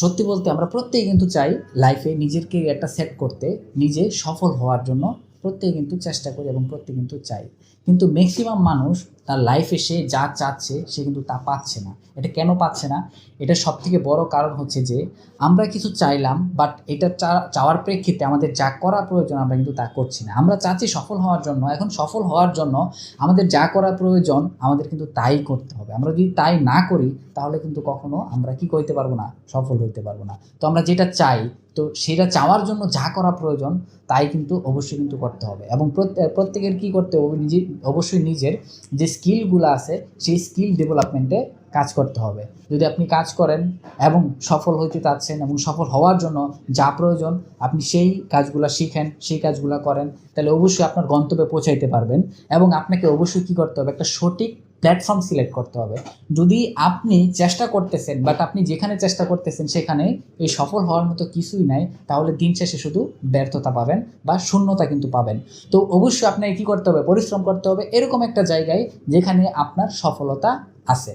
সত্যি বলতে আমরা প্রত্যেকে কিন্তু চাই লাইফে নিজের ক্যারিয়ারটা সেট করতে, নিজে সফল হওয়ার জন্য প্রত্যেকে কিন্তু চেষ্টা করি এবং প্রত্যেকে কিন্তু চাই। কিন্তু ম্যাক্সিমাম মানুষ তার লাইফে সে যা চাচ্ছে সে কিন্তু তা পাচ্ছে না। এটা কেন পাচ্ছে না? এটা সবথেকে বড় কারণ হচ্ছে যে আমরা কিছু চাইলাম, বাট এটা চাওয়ার প্রেক্ষিতে আমাদের যা করা প্রয়োজন আমরা কিন্তু তা করছি না। আমরা চাচ্ছি সফল হওয়ার জন্য, এখন সফল হওয়ার জন্য আমাদের যা করা প্রয়োজন আমাদের কিন্তু তাই করতে হবে। আমরা যদি তাই না করি তাহলে কিন্তু কখনো আমরা কি করতে পারবো না, সফল হইতে পারবো না। তো আমরা যেটা চাই, তো সেটা চাওয়ার জন্য যা করা প্রয়োজন তাই কিন্তু অবশ্যই কিন্তু করতে হবে। এবং প্রত্যেকের কি করতে হবে, অবশ্যই নিজের যে স্কিলগুলো আছে সেই স্কিল ডেভেলপমেন্টে কাজ করতে হবে। যদি আপনি কাজ করেন এবং সফল হইতে চাচ্ছেন এবং সফল হওয়ার জন্য যা প্রয়োজন আপনি সেই কাজগুলো শিখেন, সেই কাজগুলো করেন, তাহলে অবশ্যই আপনার গন্তব্যে পৌঁছাইতে পারবেন। এবং আপনাকে অবশ্যই কী করতে হবে, একটা সঠিক প্ল্যাটফর্ম সিলেক্ট করতে হবে। যদি আপনি চেষ্টা করতেছেন বাট আপনি যেখানে চেষ্টা করতেছেন সেখানে এই সফল হওয়ার মতো কিছুই নাই, তাহলে দিন শেষে শুধু ব্যর্থতা পাবেন বা শূন্যতা কিন্তু পাবেন। তো অবশ্যই আপনাকে কী করতে হবে, পরিশ্রম করতে হবে এরকম একটা জায়গায় যেখানে আপনার সফলতা আছে।